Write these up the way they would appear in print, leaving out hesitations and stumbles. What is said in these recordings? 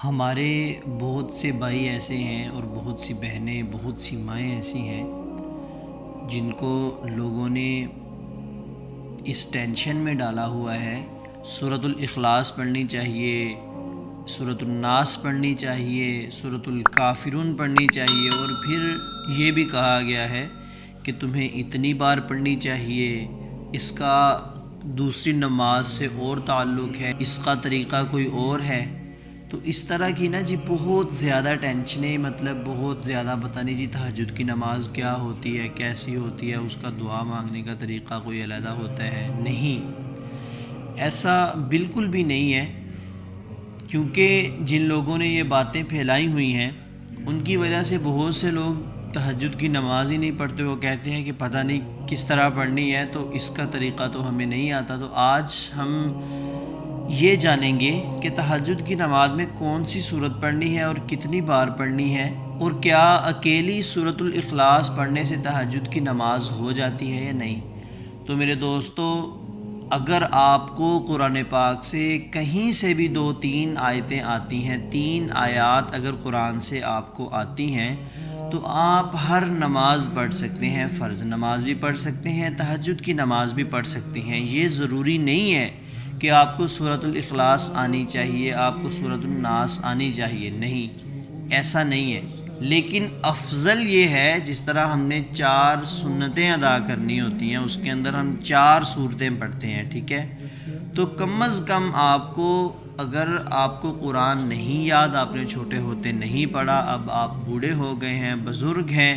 ہمارے بہت سے بھائی ایسے ہیں اور بہت سی بہنیں، بہت سی مائیں ایسی ہیں جن کو لوگوں نے اس ٹینشن میں ڈالا ہوا ہے سورۃ الاخلاص پڑھنی چاہیے، سورۃ الناس پڑھنی چاہیے، سورۃ الکافرون پڑھنی چاہیے، اور پھر یہ بھی کہا گیا ہے کہ تمہیں اتنی بار پڑھنی چاہیے، اس کا دوسری نماز سے اور تعلق ہے، اس کا طریقہ کوئی اور ہے۔ تو اس طرح کی نا جی بہت زیادہ ٹینشنیں، مطلب بہت زیادہ پتہ نہیں جی تہجد کی نماز کیا ہوتی ہے، کیسی ہوتی ہے، اس کا دعا مانگنے کا طریقہ کوئی علیحدہ ہوتا ہے۔ نہیں، ایسا بالکل بھی نہیں ہے، کیونکہ جن لوگوں نے یہ باتیں پھیلائی ہوئی ہیں ان کی وجہ سے بہت سے لوگ تہجد کی نماز ہی نہیں پڑھتے۔ وہ کہتے ہیں کہ پتہ نہیں کس طرح پڑھنی ہے، تو اس کا طریقہ تو ہمیں نہیں آتا۔ تو آج ہم یہ جانیں گے کہ تہجد کی نماز میں کون سی سورت پڑھنی ہے اور کتنی بار پڑھنی ہے، اور کیا اکیلی سورۃ الاخلاص پڑھنے سے تہجد کی نماز ہو جاتی ہے یا نہیں۔ تو میرے دوستو، اگر آپ کو قرآن پاک سے کہیں سے بھی 2-3 آیتیں آتی ہیں، 3 آیات اگر قرآن سے آپ کو آتی ہیں، تو آپ ہر نماز پڑھ سکتے ہیں۔ فرض نماز بھی پڑھ سکتے ہیں، تہجد کی نماز بھی پڑھ سکتے ہیں۔ یہ ضروری نہیں ہے کہ آپ کو سورۃ الاخلاص آنی چاہیے، آپ کو سورۃ الناس آنی چاہیے، نہیں، ایسا نہیں ہے۔ لیکن افضل یہ ہے، جس طرح ہم نے 4 سنتیں ادا کرنی ہوتی ہیں، اس کے اندر ہم 4 سورتیں پڑھتے ہیں، ٹھیک ہے؟ تو کم از کم آپ کو، اگر آپ کو قرآن نہیں یاد، آپ نے چھوٹے ہوتے نہیں پڑھا، اب آپ بوڑھے ہو گئے ہیں، بزرگ ہیں،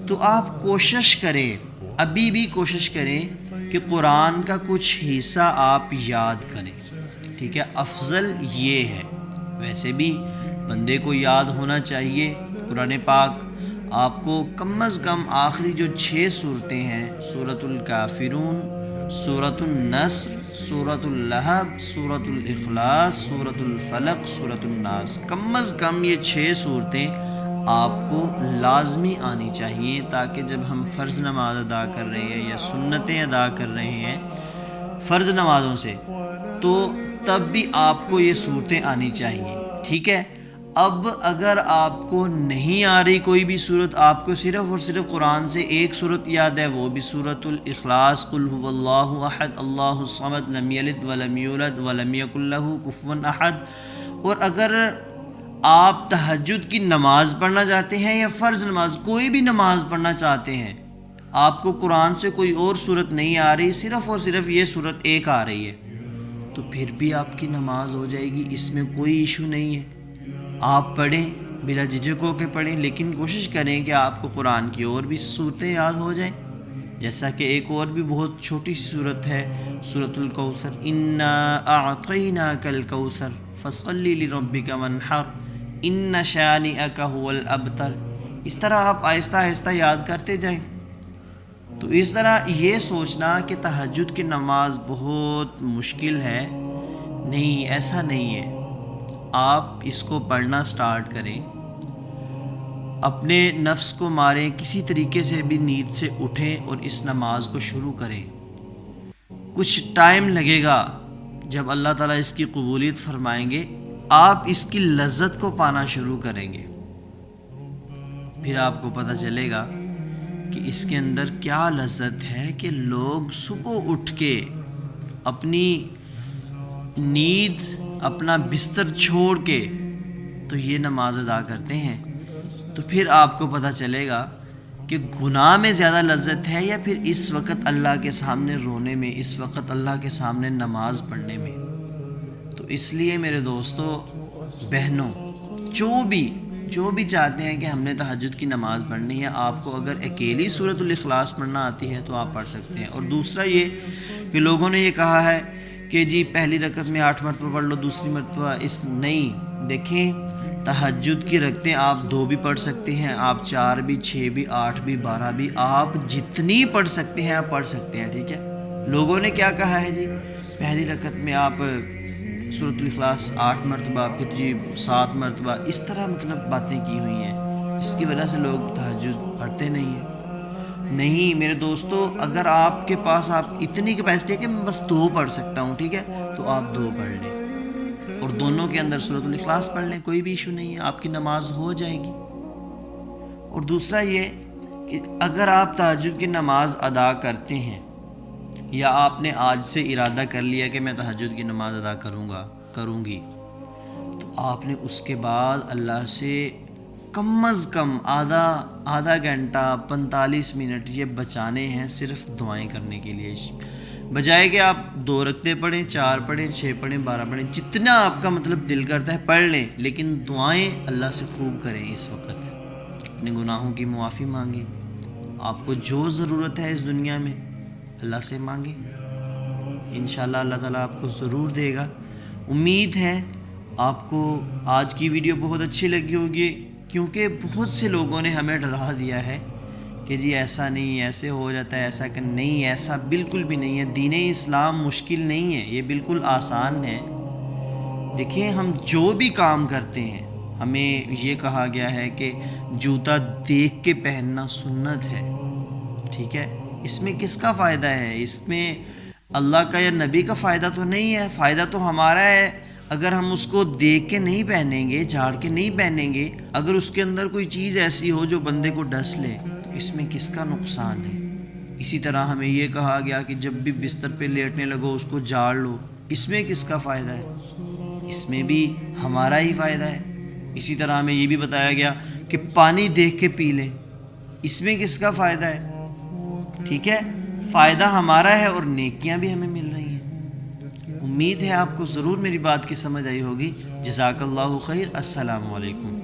تو آپ کوشش کریں، ابھی بھی کوشش کریں کہ قرآن کا کچھ حصہ آپ یاد کریں، ٹھیک ہے؟ افضل یہ ہے۔ ویسے بھی بندے کو یاد ہونا چاہیے قرآن پاک۔ آپ کو کم از کم آخری جو 6 صورتیں ہیں، سورۃ الکافرون، سورۃ النصر، سورۃ اللہب، سورۃ الاخلاص، سورۃ الفلق، سورۃ الناس، کم از کم یہ 6 صورتیں آپ کو لازمی آنی چاہیے، تاکہ جب ہم فرض نماز ادا کر رہے ہیں یا سنتیں ادا کر رہے ہیں فرض نمازوں سے، تو تب بھی آپ کو یہ صورتیں آنی چاہیے، ٹھیک ہے؟ اب اگر آپ کو نہیں آ رہی کوئی بھی صورت، آپ کو صرف اور صرف قرآن سے ایک صورت یاد ہے، وہ بھی سورۃ الاخلاص، قل هو اللہ احد اللہ الصمد لم یلد ولم یولد ولم یکن لہ کفوا احد، اور اگر آپ تہجد کی نماز پڑھنا چاہتے ہیں یا فرض نماز، کوئی بھی نماز پڑھنا چاہتے ہیں، آپ کو قرآن سے کوئی اور صورت نہیں آ رہی، صرف اور صرف یہ صورت ایک آ رہی ہے، تو پھر بھی آپ کی نماز ہو جائے گی، اس میں کوئی ایشو نہیں ہے۔ آپ پڑھیں، بلا جھجک ہو کے پڑھیں، لیکن کوشش کریں کہ آپ کو قرآن کی اور بھی صورتیں یاد ہو جائیں، جیسا کہ ایک اور بھی بہت چھوٹی سی صورت ہے، سورۃ الکوثر، انا اعطیناک الکوثر فصل لربک وانحر ان شانئک هو الابتر۔ اس طرح آپ آہستہ آہستہ یاد کرتے جائیں۔ تو اس طرح یہ سوچنا کہ تہجد کی نماز بہت مشکل ہے، نہیں، ایسا نہیں ہے۔ آپ اس کو پڑھنا سٹارٹ کریں، اپنے نفس کو ماریں، کسی طریقے سے بھی نیند سے اٹھیں اور اس نماز کو شروع کریں۔ کچھ ٹائم لگے گا، جب اللہ تعالیٰ اس کی قبولیت فرمائیں گے، آپ اس کی لذت کو پانا شروع کریں گے، پھر آپ کو پتہ چلے گا کہ اس کے اندر کیا لذت ہے کہ لوگ صبح اٹھ کے اپنی نیند، اپنا بستر چھوڑ کے تو یہ نماز ادا کرتے ہیں۔ تو پھر آپ کو پتہ چلے گا کہ گناہ میں زیادہ لذت ہے یا پھر اس وقت اللہ کے سامنے رونے میں، اس وقت اللہ کے سامنے نماز پڑھنے میں۔ تو اس لیے میرے دوستو، بہنوں، جو بھی چاہتے ہیں کہ ہم نے تہجد کی نماز پڑھنی ہے، آپ کو اگر اکیلی سورۃ الاخلاص پڑھنا آتی ہے تو آپ پڑھ سکتے ہیں۔ اور دوسرا یہ کہ لوگوں نے یہ کہا ہے کہ جی پہلی رکعت میں 8 مرتبہ پڑھ لو، دوسری مرتبہ نہیں، دیکھیں، تہجد کی رکعتیں آپ 2 بھی پڑھ سکتے ہیں، آپ 4 بھی، 6 بھی، 8 بھی، 12 بھی، آپ جتنی پڑھ سکتے ہیں آپ پڑھ سکتے ہیں، ٹھیک ہے؟ لوگوں نے کیا کہا ہے جی پہلی رکعت میں آپ سورۃ الاخلاص 8 مرتبہ، پھر جی 7 مرتبہ، اس طرح مطلب باتیں کی ہوئی ہیں، جس کی وجہ سے لوگ تہجد پڑھتے نہیں ہیں۔ نہیں میرے دوستو، اگر آپ کے پاس آپ اتنی کیپیسٹی ہے کہ میں بس 2 پڑھ سکتا ہوں، ٹھیک ہے، تو آپ 2 پڑھ لیں، اور دونوں کے اندر سورۃ الاخلاص پڑھ لیں، کوئی بھی ایشو نہیں ہے، آپ کی نماز ہو جائے گی۔ اور دوسرا یہ کہ اگر آپ تہجد کی نماز ادا کرتے ہیں یا آپ نے آج سے ارادہ کر لیا کہ میں تہجد کی نماز ادا کروں گی، تو آپ نے اس کے بعد اللہ سے کم از کم آدھا گھنٹہ 45 منٹ یہ بچانے ہیں صرف دعائیں کرنے کے لیے، بجائے کہ آپ 2 رکعتیں پڑھیں، 4 پڑھیں، 6 پڑھیں، 12 پڑھیں، جتنا آپ کا مطلب دل کرتا ہے پڑھ لیں، لیکن دعائیں اللہ سے خوب کریں۔ اس وقت اپنے گناہوں کی معافی مانگیں، آپ کو جو ضرورت ہے اس دنیا میں اللہ سے مانگیں، انشاءاللہ اللہ تعالیٰ آپ کو ضرور دے گا۔ امید ہے آپ کو آج کی ویڈیو بہت اچھی لگی ہوگی، کیونکہ بہت سے لوگوں نے ہمیں ڈرا دیا ہے کہ جی ایسا نہیں، ایسے ہو جاتا ہے، ایسا کہ نہیں، ایسا بالکل بھی نہیں ہے۔ دین اسلام مشکل نہیں ہے، یہ بالکل آسان ہے۔ دیکھیں، ہم جو بھی کام کرتے ہیں ہمیں یہ کہا گیا ہے کہ جوتا دیکھ کے پہننا سنت ہے، ٹھیک ہے؟ اس میں کس کا فائدہ ہے؟ اس میں اللہ کا یا نبی کا فائدہ تو نہیں ہے، فائدہ تو ہمارا ہے۔ اگر ہم اس کو دیکھ کے نہیں پہنیں گے، جھاڑ کے نہیں پہنیں گے، اگر اس کے اندر کوئی چیز ایسی ہو جو بندے کو ڈس لے، تو اس میں کس کا نقصان ہے؟ اسی طرح ہمیں یہ کہا گیا کہ جب بھی بستر پہ لیٹنے لگو اس کو جھاڑ لو، اس میں کس کا فائدہ ہے؟ اس میں بھی ہمارا ہی فائدہ ہے۔ اسی طرح ہمیں یہ بھی بتایا گیا کہ پانی دیکھ کے پی لیں، اس میں کس کا فائدہ ہے؟ ٹھیک ہے، فائدہ ہمارا ہے اور نیکیاں بھی ہمیں مل رہی ہیں۔ امید ہے آپ کو ضرور میری بات کی سمجھ آئی ہوگی۔ جزاک اللہ خیر۔ السلام علیکم۔